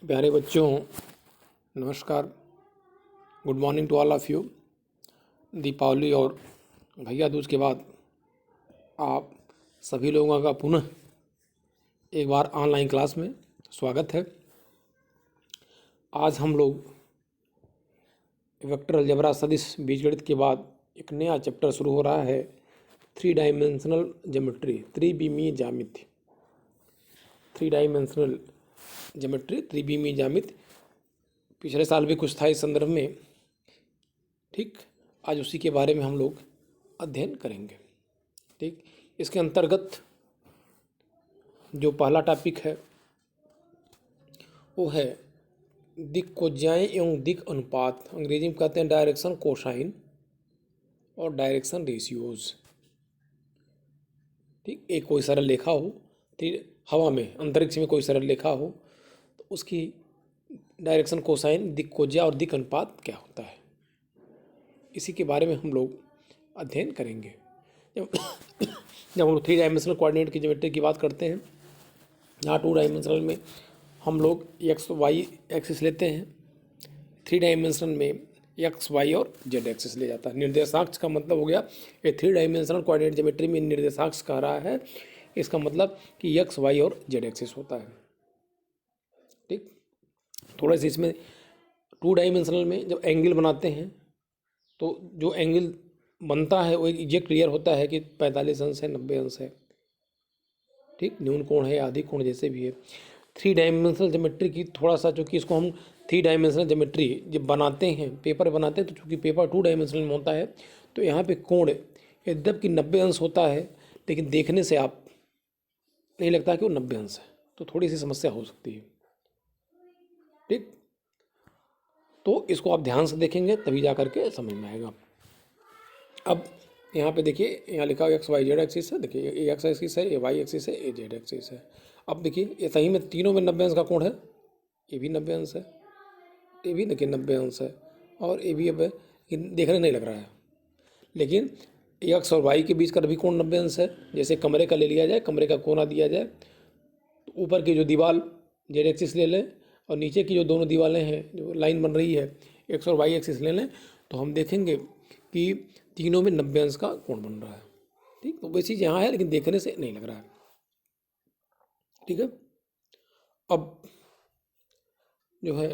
प्यारे बच्चों, नमस्कार। Good morning to all of you. Deepawali और भैया दूज के बाद आप सभी लोगों का पुनः एक बार ऑनलाइन क्लास में स्वागत है। आज हम लोग वेक्टर अलजेब्रा सदिश बीजगणित के बाद एक नया चैप्टर शुरू हो रहा है, 3 डायमेंशनल ज्योमेट्री, त्रिविमीय ज्यामिति। 3 डायमेंशनल ज्योमेट्री, त्रिविमीय ज्यामिति। पिछले साल भी कुछ था इस संदर्भ में, ठीक। आज उसी के बारे में हम लोग अध्ययन करेंगे, ठीक। इसके अंतर्गत जो पहला टॉपिक है वो है दिक् कोज्याएं एवं दिक् अनुपात। अंग्रेजी में कहते हैं डायरेक्शन कोसाइन और डायरेक्शन रेशियोज, ठीक। एक कोई सरल रेखा हो, हवा में, अंतरिक्ष में कोई सरल रेखा हो तो उसकी डायरेक्शन कोसाइन, दिक् कोज्या और दिक् अनुपात क्या होता है, इसी के बारे में हम लोग अध्ययन करेंगे। जब हम लोग 3 डायमेंशनल कोऑर्डिनेट की ज्योमेट्री की बात करते हैं, यहाँ 2 डायमेंशनल में हम लोग एक्स वाई एक्सिस लेते हैं, 3 डायमेंशनल में एक्स वाई और जेड एक्सिस ले जाता है। निर्देशांक का मतलब हो गया, ये 3 डायमेंशनल कोऑर्डिनेट ज्योमेट्री में निर्देशांक कह रहा है, इसका मतलब कि एक्स वाई और जेड एक्सिस होता है, ठीक। थोड़ा सा इसमें 2 डायमेंशनल में जब एंगल बनाते हैं तो जो एंगल बनता है वो ये क्लियर होता है कि 45 अंश है, 90 अंश है, ठीक। न्यून कोण है, आधी कोण, जैसे भी है। 3 डायमेंशनल ज्योमेट्री की थोड़ा सा, चूँकि इसको हम 3 डायमेंशनल ज्योमेट्री जब बनाते हैं, पेपर बनाते हैं, तो चूँकि पेपर 2 डायमेंशनल में होता है तो यहाँ पे कोण यद्यपि 90 अंश होता है, लेकिन देखने से आप नहीं लगता कि वो 90 अंश है, तो थोड़ी सी समस्या हो सकती है, ठीक। तो इसको आप ध्यान से देखेंगे तभी जा करके समझ में आएगा। अब यहाँ पे देखिए, यहाँ लिखा हुआ एक्स वाई जेड एक्सिस है, देखिए ये एक्स एक्सिस है, ये वाई एक्सिस है, ये जेड एक्सिस है। अब देखिए ये सही में तीनों में 90 अंश का कोण है, ये भी 90 अंश है, ये भी देखिए 90 अंश है, और ये भी अब देखने नहीं लग रहा है, लेकिन एक्स और वाई के बीच का भी कोण 90 अंश है। जैसे कमरे का ले लिया जाए, कमरे का कोना दिया जाए, तो ऊपर की जो दीवार जेड एक्सिस ले लें और नीचे की जो दोनों दीवारें हैं, जो लाइन बन रही है, एक्स और वाई एक्सिस ले लें, तो हम देखेंगे कि तीनों में 90 अंश का कोण बन रहा है, ठीक। तो वही चीज़ यहाँ है, लेकिन देखने से नहीं लग रहा है, ठीक है। अब जो है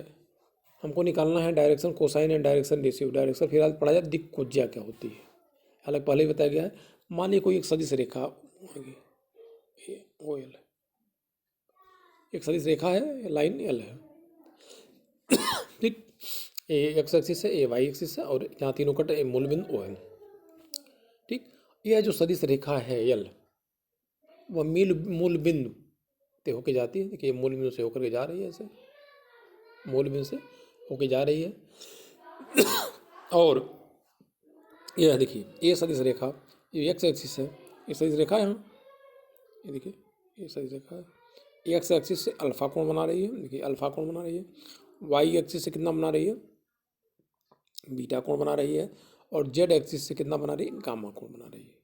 हमको निकालना है direction cosine and direction ratio. Direction फिलहाल पढ़ा जाए, दिक् कोज्या क्या होती है, हालांकि पहले ही बताया गया है। मानिए कोई एक सदिश रेखा, ओ एल, एक सदिश रेखा है, लाइन एल है, ठीक। ए एक्स एक्सिस है, ए वाई एक्सिस है, और यहाँ तीनों कट ए मूल बिंदु ओ है, ठीक। यह जो सदिश रेखा है एल, वह मूल बिंदु से होके जाती है। देखिए मूल बिंदु से होकर के जा रही है, ऐसे मूल बिंदु से होके जा रही है। और यह देखिए ये सदिश रेखा, ये एक्स एक्सिस है, ये सदिश रेखा है, यहाँ ये देखिए ये सदिश रेखा है, एक्स एक्सिस से अल्फा कोण बना रही है, देखिए अल्फा कोण बना रही है। वाई एक्सिस से कितना बना रही है, बीटा कोण बना रही है, और जेड एक्सिस से कितना बना रही है, गामा कोण बना रही है।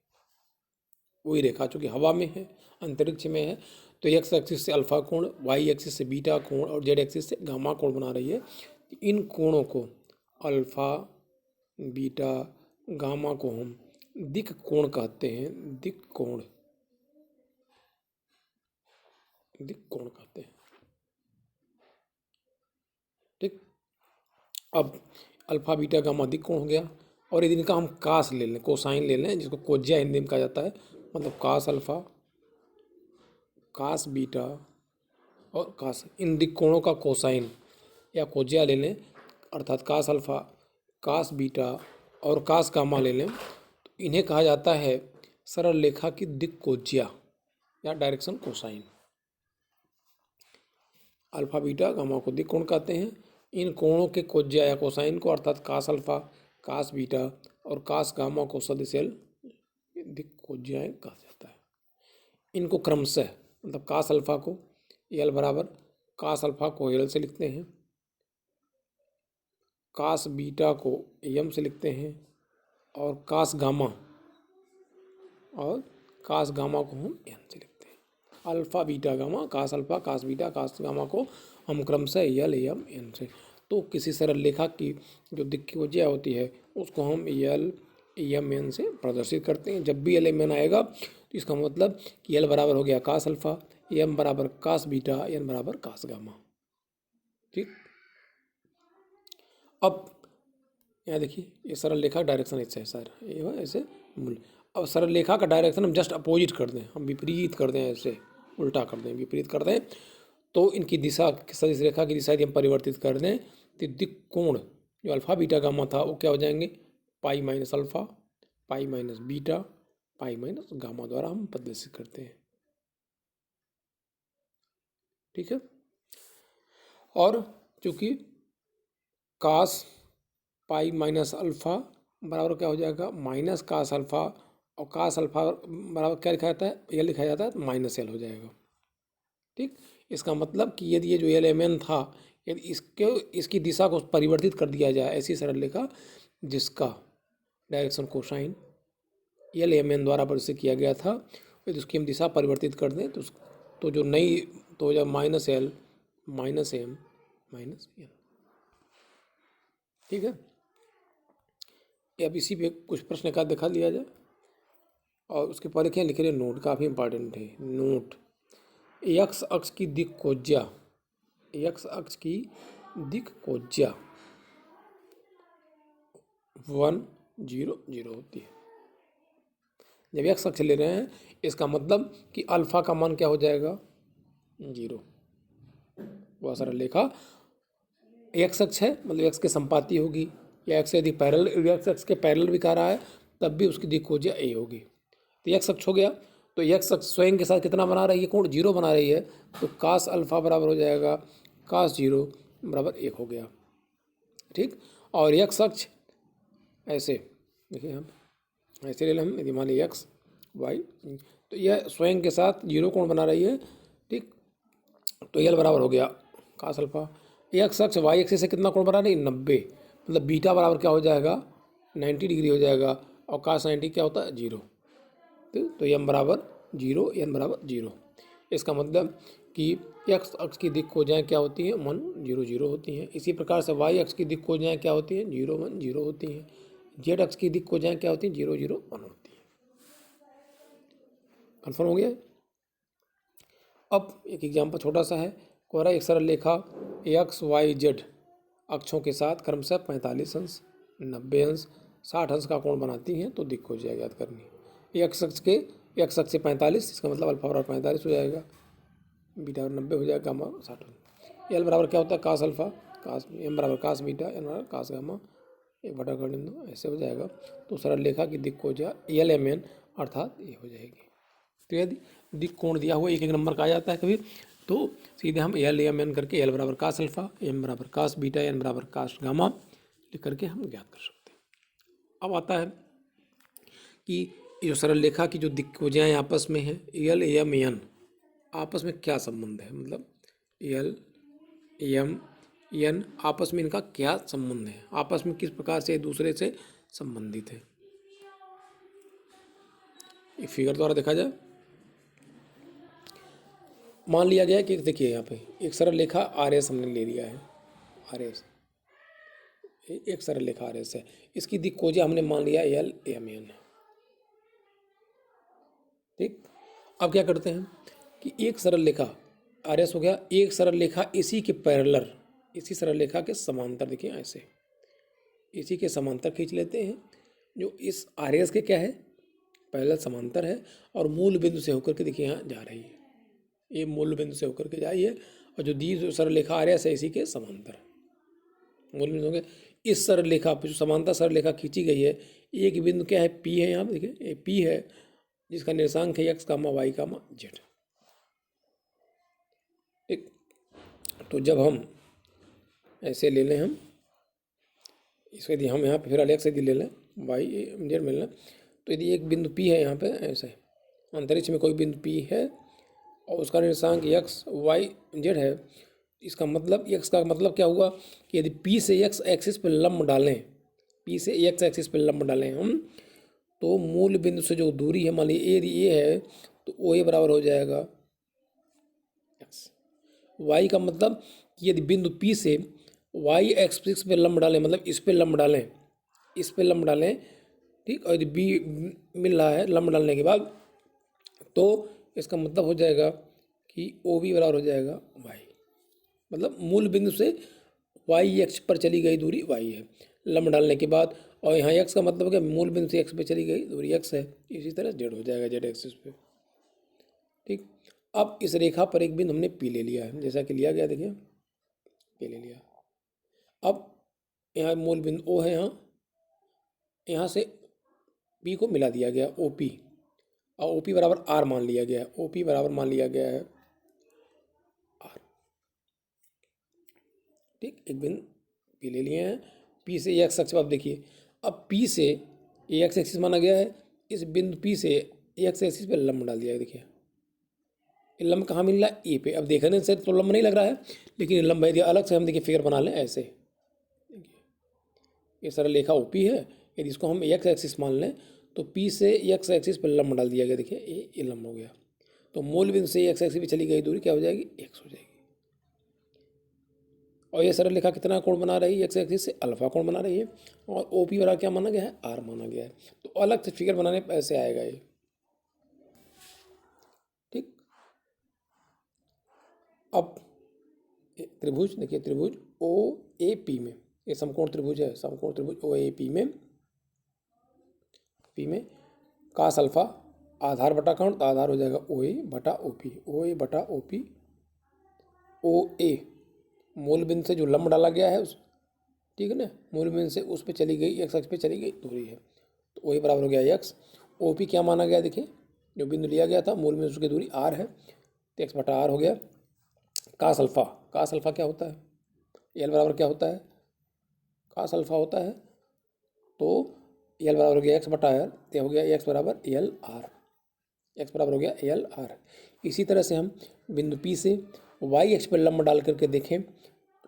वही रेखा चूँकि हवा में है, अंतरिक्ष में है, तो एक्स एक्सिस से अल्फा कोण, वाई एक्सिस से बीटा कोण और जेड एक्सिस से गामा कोण बना रही है। इन कोणों को, अल्फा, बीटा, गामा को हम दिक् कोण कहते हैं, दिक् कोण, दिक् कोण कहते हैं, ठीक। अब अल्फा बीटा गामा दिक् कोण हो गया, और यदि इनका हम कास ले लें, कोसाइन ले लें, जिसको कोज्या हिंदी में कहा जाता है, मतलब कास अल्फा, कास बीटा और कास, इन दिक् कोणों का कोसाइन या कोज्या ले लें, अर्थात कास अल्फा, कास बीटा और कास गामा ले लें, तो इन्हें कहा जाता है सरल रेखा की दिक् कोज्या या direction cosine. Alpha beta gamma को दिक् कोण कहते हैं। इन कोणों के कोज्या या कोसाइन को, अर्थात कास अल्फा, कास बीटा और कास गामा को सदिश एल दिक् कोज्याएं कहा जाता है। इनको क्रमशः, मतलब कास अल्फा को एल बराबर कास अल्फा को एल से लिखते हैं, कास बीटा को एम से लिखते हैं, और कास गामा को हम एन से लिखते हैं। Alpha beta gamma, cos alpha cos beta cos gamma को हम क्रमशः यल एम एन से, तो किसी सरल रेखा की जो दिक्कोज्या होती है उसको हम यल एम एन से प्रदर्शित करते हैं। जब भी यल एम एन आएगा तो इसका मतलब कि यल बराबर हो गया कास अल्फ़ा, एम बराबर कास बीटा, एन बराबर कास गामा। ठीक, अब यहाँ देखिए ये सरल रेखा डायरेक्शन ऐसे है सर, ये ऐसे मूल। अब सरल रेखा का डायरेक्शन हम जस्ट अपोजिट कर दें, हम विपरीत कर दें, ऐसे उल्टा कर दें, विपरीत कर दें, तो इनकी दिशा सदिश रेखा की दिशा यदि हम परिवर्तित कर दें तो दिक् कोण जो अल्फ़ा बीटा गामा था वो क्या हो जाएंगे, pi minus alpha, pi minus beta, pi minus gamma द्वारा हम प्रदर्शित करते हैं। ठीक है, और चूंकि कास पाई माइनस अल्फ़ा बराबर क्या हो जाएगा, माइनस कास अल्फ़ा, और कास अल्फ़ा बराबर क्या लिखा जाता है, यह लिखा जाता है माइनस एल हो जाएगा। ठीक, इसका मतलब कि यदि ये जो एल एम एन था, यदि इसकी दिशा को परिवर्तित कर दिया जाए, ऐसी सरल रेखा जिसका direction cosine L M N द्वारा प्रदर्शित किया गया था, यदि उसकी हम दिशा परिवर्तित कर दें तो जो नई तो हो जाए minus L minus M minus N. ठीक है, अब इसी पे कुछ प्रश्न का दिखा लिया जाए, और उसके पहले क्या लिख रहे हैं, नोट काफ़ी इंपॉर्टेंट है। नोट, एक्स अक्ष की दिक्कोज्या, एक्स अक्ष की दिक्कोज्या 1 0 0 होती है। जब एक्स अक्ष ले रहे हैं इसका मतलब कि अल्फा का मान क्या हो जाएगा, 0। वह सरल रेखा एक्स अक्ष है मतलब एक्स के संपाती होगी, या एक्स यदि पैरेलल एक्स अक्ष के पैरेलल भी कह रहा है तब भी उसकी दिक्कोज्या ए होगी। तो एक्स अक्ष हो गया, तो एक्स अक्ष स्वयं के साथ कितना बना रही है, कोण 0 बना रही है, तो कास अल्फ़ा बराबर हो जाएगा कास 0 बराबर 1 हो गया। ठीक, और एक्स अक्ष ऐसे देखिए हम ऐसे ले लें, हम यदि मान लीजिए एक्स वाई, तो यह स्वयं के साथ 0 कोण बना रही है। ठीक, तो एल बराबर हो गया कास अल्फ़ा, एक्स अक्ष वाई एक्सिस से कितना कोण बना रही है, 90, मतलब बीटा बराबर क्या हो जाएगा, 90 डिग्री हो जाएगा, और कास 90 क्या होता है, 0। तो एम बराबर 0, एन बराबर 0। इसका मतलब कि एक्स अक्ष की दिक्कोज्याएँ क्या होती हैं, 1 0 0 होती हैं। इसी प्रकार से वाई अक्ष की दिक्कोज्याएँ क्या होती हैं, 0 1 0 होती हैं। जेड अक्ष की दिक्कोज्याएँ क्या होती हैं, 0 0 1 होती हैं। कन्फर्म हो गया। अब एक एग्जाम्पल छोटा सा है, कोरा एक सरल रेखा एक्स वाई जेड अक्षों के साथ क्रमशः 45 अंश 90 अंश 60 अंश का कोण बनाती हैं, तो दिक्कोज्या ज्ञात करनी है। एक्स अक्ष से 45, इसका मतलब अल्फा बराबर 45 हो जाएगा, बीटा बराबर 90 हो जाएगा, गामा 60। एल बराबर क्या होता है, कास अल्फा, कास एम बराबर कास बीटा, एन बराबर कास गामा, 1/2 ऐसे हो जाएगा। तो सरल रेखा की दिक्कोज्या एल एम एन अर्थात ये हो जाएगी। तो यदि दिक कोण दिया हुआ एक एक नंबर का आ जाता है कभी, तो सीधे हम एल एम एन करके एल बराबर कास अल्फा, एम बराबर कास बीटा, एन बराबर कास गामा लिख करके हम ज्ञात कर सकते हैं। अब आता है कि जो सरल रेखा की जो दिक्कोज्याएँ आपस में है, एल एम एन आपस में क्या संबंध है, मतलब एल एम एन आपस में इनका क्या संबंध है, आपस में किस प्रकार से एक दूसरे से संबंधित है। एक फिगर द्वारा देखा जाए, मान लिया गया कि देखिए यहाँ पे एक सरल रेखा आर एस हमने ले लिया है, आर एस एक सरल रेखा आर एस है, इसकी दिक्कोज्या हमने मान लिया एल एम एन। ठीक, अब क्या करते हैं कि एक सरल रेखा आर एस हो गया, एक सरल रेखा इसी के पैरेलल, इसी सरल रेखा के समांतर, देखिए ऐसे इसी के समांतर खींच लेते हैं, जो इस आर एस के क्या है, पैरेलल समांतर है, और मूल बिंदु से होकर के देखिए यहाँ जा रही है, ये मूल बिंदु से होकर के जाइए, और जो दी जो सरल रेखा आर एस है इसी के समांतर मूल बिंदु होंगे। इस सरल रेखा पर जो समांतर सरल रेखा खींची गई है, एक बिंदु क्या है, पी है, यहाँ पे देखिए ये पी है, जिसका निर्देशांक है एक्स कामा वाई कामा जेड। ठीक, तो जब हम ऐसे ले लें, हम इसको यदि हम यहाँ पे फिर अलग से यदि ले लें वाई जेड मिलना, तो यदि एक बिंदु पी है यहाँ पे ऐसे अंतरिक्ष में कोई बिंदु पी है और उसका निर्देशांक एक्स वाई जेड है, इसका मतलब एक्स का मतलब क्या हुआ कि यदि पी से एक्स एक्सिस पर लंब डालें, पी से एक्स एक्सिस पर लंब डालें हम, तो मूल बिंदु से जो दूरी है, मान लीजिए यदि ए है तो ओ ए बराबर हो जाएगा वाई का मतलब यदि बिंदु पी से वाई एक्सिस पे लंब डालें, मतलब इस पे लंब डालें, इस पे लंब डालें, ठीक, और यदि बी मिल रहा है लंब डालने के बाद, तो इसका मतलब हो जाएगा कि ओ बी बराबर हो जाएगा वाई, मतलब मूल बिंदु से वाई एक्स पर चली गई दूरी वाई है लंब डालने के बाद, और यहाँ एक्स का मतलब है मूल बिंदु से एक्स पे चली गई दूरी एक्स है। इसी तरह जेड हो जाएगा, जेड एक्सिस पे। ठीक, अब इस रेखा पर एक बिंदु हमने पी ले लिया है, जैसा कि लिया गया, देखिए पी ले लिया। अब यहाँ मूल बिंदु ओ है, यहाँ से पी को मिला दिया गया ओ पी, और ओ पी बराबर आर मान लिया गया है, ओ पी बराबर मान लिया गया है आर। ठीक, एक बिंदु पी ले लिए हैं, पी से एक्स अक्ष, अब देखिए, अब पी से एक्स एक्सिस माना गया है, इस बिंदु पी से एक्स एक्सिस पे लंब डाल दिया है। देखिए ये लंब कहाँ मिल रहा है, ए पे। अब देखने से तो लंब नहीं लग रहा है, लेकिन लंब यदि अलग से हम देखिए फिगर बना लें ऐसे, देखिए ये सरल रेखा ओपी है, यदि इसको हम एक्स एक्सिस मान लें तो पी से एक्स एक्सिस पर लंब डाल दिया गया, देखिए ये लंब हो गया, तो मूल बिंदु से एक्स एक्सिस पे चली गई दूरी क्या हो जाएगी, एक्स हो जाएगी। और ये सरल रेखा कितना कोण बना रही है, एक्स एक्सिस से अल्फा कोण बना रही है, और ओ पी बराबर क्या माना गया है, आर माना गया है। तो अलग से फिगर बनाने पर ऐसे आएगा ये। ठीक, अब त्रिभुज देखिए, त्रिभुज ओ ए पी में, ये समकोण त्रिभुज है, समकोण त्रिभुज ओ ए पी में कास अल्फा आधार बटा कोण, तो आधार हो जाएगा ओ ए बटा ओ पी, ओ ए बटा ओ पी। ओ ए मूल बिंदु से जो लंब डाला गया है उस, ठीक है ना, मूल बिंदु से उस पे चली गई, एक्स अक्ष पे चली गई दूरी है, तो ओ ए बराबर हो गया एक्स। ओ पी क्या माना गया, देखिए जो बिंदु लिया गया था मूल बिंदु की दूरी आर है, तो एक्स बटा आर हो गया। कास अल्फा, कास अल्फा क्या होता है, एल बराबर क्या होता है, कास अल्फा होता है, तो एल बराबर हो गया एक्स बटा आर, तो हो गया एक्स बराबर एल आर, एक्स बराबर हो गया एल आर। इसी तरह से हम बिंदु पी से वाई एक्स पर लंब डाल करके देखें,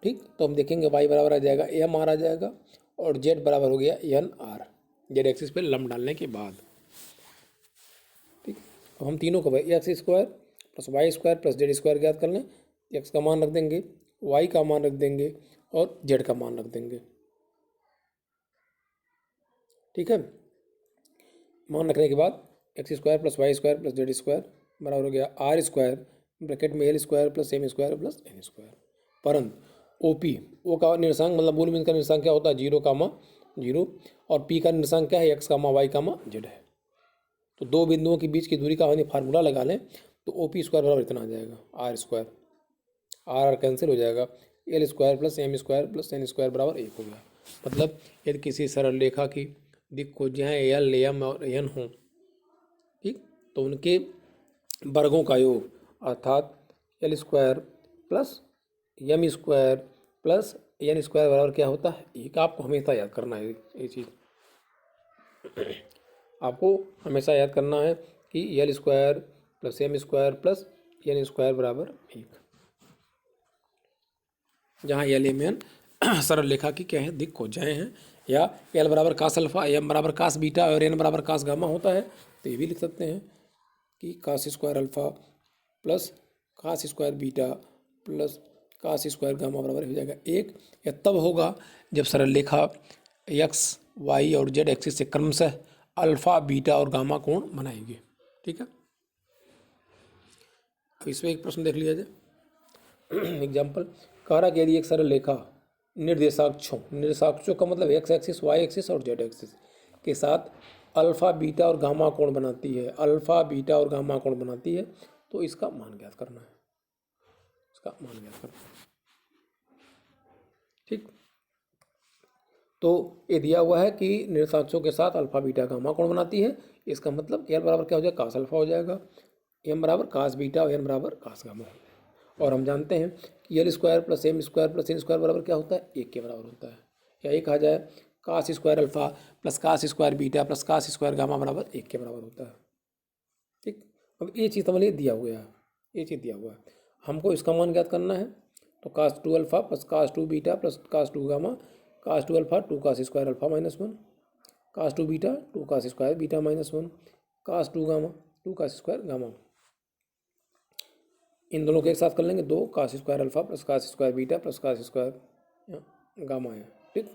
ठीक, तो हम देखेंगे वाई बराबर आ जाएगा एम आर आ जाएगा, और जेड बराबर हो गया एन आर, जेड एक्सिस पे लंब डालने के बाद। ठीक, अब हम तीनों को X square plus Y square plus Z square ज्ञात कर लें। एक्स का मान रख देंगे, वाई का मान रख देंगे, और जेड का मान रख देंगे। ठीक है, मान रखने के बाद X square plus Y square plus Z square बराबर हो गया आर स्क्वायर ब्रैकेट में L square plus M square plus N square, परंतु ओ पी, ओ का निर्देशांक मतलब मूल बिंदु का निर्देशांक क्या होता है, 0, और पी का निर्देशांक क्या है, एक्स कामा वाई कामा जेड है। तो दो बिंदुओं के बीच की दूरी का हमने फार्मूला लगा लें, तो ओ पी स्क्वायर बराबर इतना आ जाएगा, आर स्क्वायर, आर कैंसिल हो जाएगा, L square plus M square plus N square बराबर 1 हो गया। मतलब यदि किसी सरल रेखा की दिक् को जहाँ एल एम और एन हो, ठीक, तो उनके वर्गों का योग, अर्थात L square plus M square plus N square बराबर क्या होता है, एक आपको हमेशा याद करना है, ये चीज़ आपको हमेशा याद करना है कि L square plus M square plus N square बराबर 1, जहाँ एल एम एन सरल रेखा की क्या है, दिक् कोजाएँ हैं, या एल बराबर कास अल्फा, एम बराबर कास बीटा और एन बराबर कास गामा होता है, तो ये भी लिख सकते हैं कि cos square alpha plus cos square beta plus cos square gamma बराबर हो जाएगा 1। यह तब होगा जब सरल रेखा एक्स वाई और जेड एक्सिस से क्रमशः अल्फा बीटा और गामा कोण बनाएंगे। ठीक है, अब इसमें एक प्रश्न देख लिया जाए। एग्जाम्पल कह रहा कि यदि एक सरल रेखा निर्देशाक्षों का मतलब एक्स एक्सिस वाई एक्सिस और जेड एक्सिस के साथ अल्फा बीटा और गामा कोण बनाती है, अल्फा बीटा और गामा कोण बनाती है, तो इसका मान ज्ञात करना है, इसका मान ज्ञात करना है। ठीक, तो ये दिया हुआ है कि निर्देशाक्षों के साथ अल्फा बीटा गामा कोण बनाती है, इसका मतलब एल बराबर क्या हो जाएगा, कास अल्फा हो जाएगा, एम बराबर कास बीटा और एन बराबर कास गामा। और हम जानते हैं कि L square plus M square plus N square बराबर क्या होता है, 1 के बराबर होता है, या एक कहा जाए cos square alpha plus cos square beta plus cos square gamma बराबर 1 के बराबर होता है। ठीक, अब ये चीज़ हमारे दिया हुआ है, ये चीज़ दिया हुआ है, हमको इसका मान ज्ञात करना है, तो cos 2 alpha plus cos 2 beta plus cos 2 gamma, cos 2 alpha 2 cos square alpha -1, cos 2 beta 2 cos square beta -1, cos 2 gamma 2 cos square gamma. इन दोनों को एक साथ कर लेंगे, 2 cos square alpha plus cos square beta plus cos square gamma है, ठीक,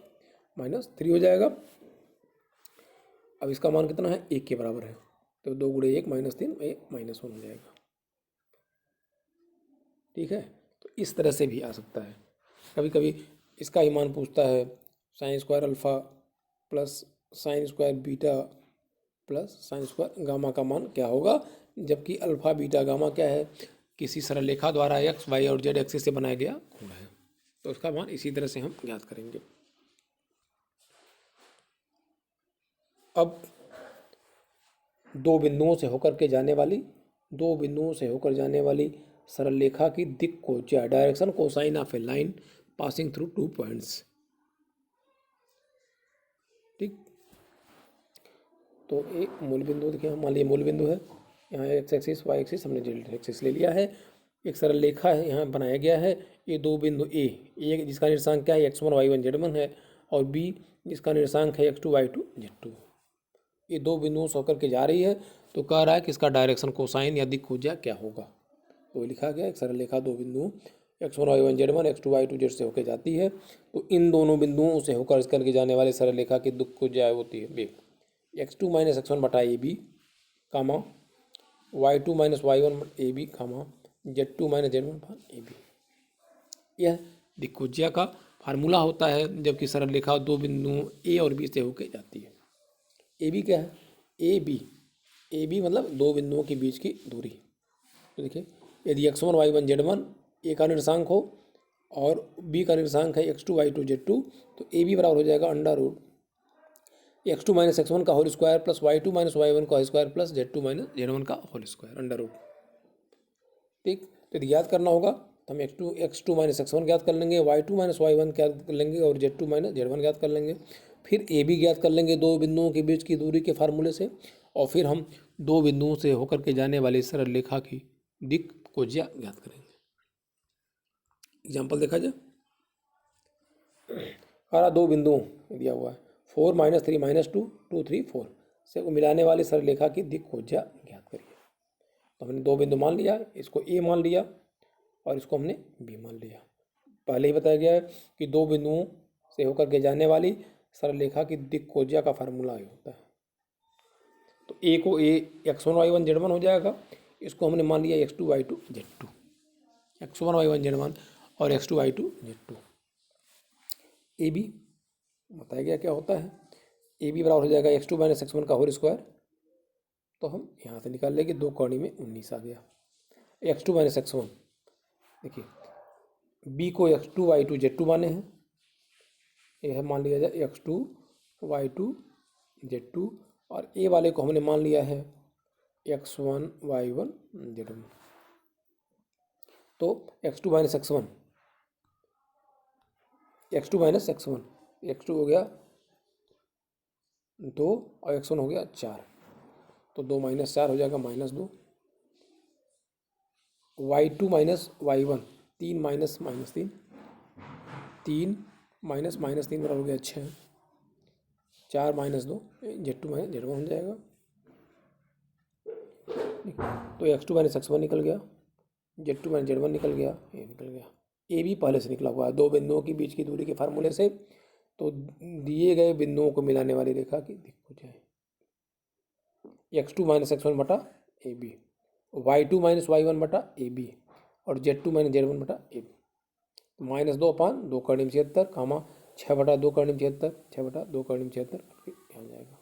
-3 हो जाएगा। अब इसका मान कितना है, 1 के बराबर है, तो 2 गुणे 1 -3, ये -1 हो जाएगा, ठीक है। तो इस तरह से भी आ सकता है। कभी कभी इसका ही मान पूछता है, sine square alpha plus sine square beta plus sine square gamma का मान क्या होगा, जबकि अल्फा बीटा गामा क्या है, किसी सरल रेखा द्वारा एक्स वाई और जेड एक्सिस से बनाया गया कोण है। तो उसका मान इसी तरह से हम ज्ञात करेंगे। अब दो बिंदुओं से होकर जाने वाली सरल रेखा की दिक् को या direction cosine of A line passing through 2 points, ठीक। तो एक मूल बिंदु देखिए, मान लीजिए मूल बिंदु है, यहाँ एक्स एक्सिस वाई एक्सिस हमने जेड एक्सिस ले लिया है, एक सरल रेखा है यहाँ बनाया गया है। ये दो बिंदु ए जिसका निर्देशांक क्या है, x1 y1 z1 है, और बी जिसका निर्देशांक है x2 y2 z2, ये दो बिंदुओं से होकर के जा रही है। तो कह रहा है कि इसका डायरेक्शन कोसाइन या दिक् खोजा क्या होगा। तो लिखा गया एक सरल रेखा दो बिंदुओं x1 y1 z1 x2 y2 z से होकर जाती है। तो इन दोनों बिंदुओं से होकर करके जाने वाले सरल रेखा की दिक् खोजा होती है x2 - x1 बटा A B comma y2 - y1 A B comma z2 - z1 बटा ए बी। यह दिक्खोज्या का फार्मूला होता है जबकि सरल रेखा दो बिंदुओं ए और बी से होकर जाती है। ए बी क्या है, ए बी मतलब दो बिंदुओं के बीच की दूरी। तो देखिए, यदि x1 y1 z1 ए का निर्देशांक हो और बी का निर्देशांक है x2 y2 z2, तो ए बी बराबर हो जाएगा अंडर रूट x2 - x1 का whole square plus y2 - y1 का whole square plus z2 - z1 का होल स्क्वायर अंडर रूट, ठीक। तो यदि याद करना होगा तो हम x2 - x1 ज्ञात कर लेंगे, y2 - y1 ज्ञात कर लेंगे और z2 - z1 ज्ञात कर लेंगे। फिर ए बी ज्ञात कर लेंगे दो बिंदुओं के बीच की दूरी के फार्मूले से, और फिर हम दो बिंदुओं से होकर के जाने वाली सरल रेखा की दिक् को ज्ञात करेंगे। एग्जाम्पल देखा जाए, हमारा दो बिंदुओं दिया हुआ है 4 - 3 - 2 2 3 4 से मिलाने वाली सरल रेखा की दिक् को ज्ञात करिए। तो हमने दो बिंदु मान लिया, इसको ए मान लिया और इसको हमने बी मान लिया। पहले ही बताया गया है कि दो बिंदुओं से होकर के जाने वाली सरल रेखा की दिक् को ज्ञात का फार्मूला ये होता है। तो ए को x1 y1 z1 हो जाएगा, इसको हमने मान लिया x2 y2 z2, x1 y1 z1 और x2 y2 z2। A B बताया गया क्या होता है, ए बी बराबर हो जाएगा x2 - x1 का होल स्क्वायर। तो हम यहाँ से निकाल लेंगे, दो कौड़ी में 19 आ गया। x2 - x1 देखिए, बी को x2 y2 z2 माने हैं, यह मान लिया जाए x2 y2 z2, और ए वाले को हमने मान लिया है x1 y1 z1। तो x2 - x1 x2 हो गया 2 और x1 हो गया 4, तो 2 - 4 हो जाएगा -2। y2 - y1 3 - -3 3 - -3 बराबर हो गया 6, 4 - 2 z2 - z1 हो जाएगा। तो x2 - x1 निकल गया, z2 - z1 निकल गया, ये निकल गया। ए बी पहले से निकला हुआ है दो बिंदुओं के बीच की दूरी के फार्मूले से। तो दिए गए बिंदुओं को मिलाने वाली रेखा की दिक् हो जाए x2 - x1 बटा ए बी, y2 - y1 बटा ए बी और z2 - z1 बटा ए बी। तो -2 अपान 2 करीब 76 कामा 6 बटा 2 करीब 76 6 बटा 2 करीब 76 हो जाएगा।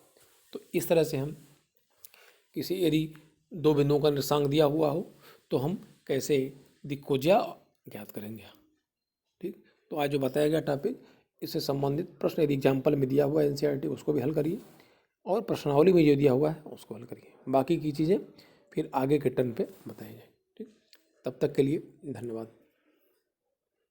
तो इस तरह से हम किसी यदि दो बिंदुओं का निर्देशांक दिया हुआ हो तो हम कैसे दिक् को ज्ञात करेंगे, ठीक। तो आज जो बताया गया टॉपिक, इससे संबंधित प्रश्न यदि एग्जाम्पल में दिया हुआ है एनसीईआरटी उसको भी हल करिए, और प्रश्नावली में जो दिया हुआ है उसको हल करिए। बाकी की चीज़ें फिर आगे के टर्न पे बताई जाए, ठीक। तब तक के लिए धन्यवाद।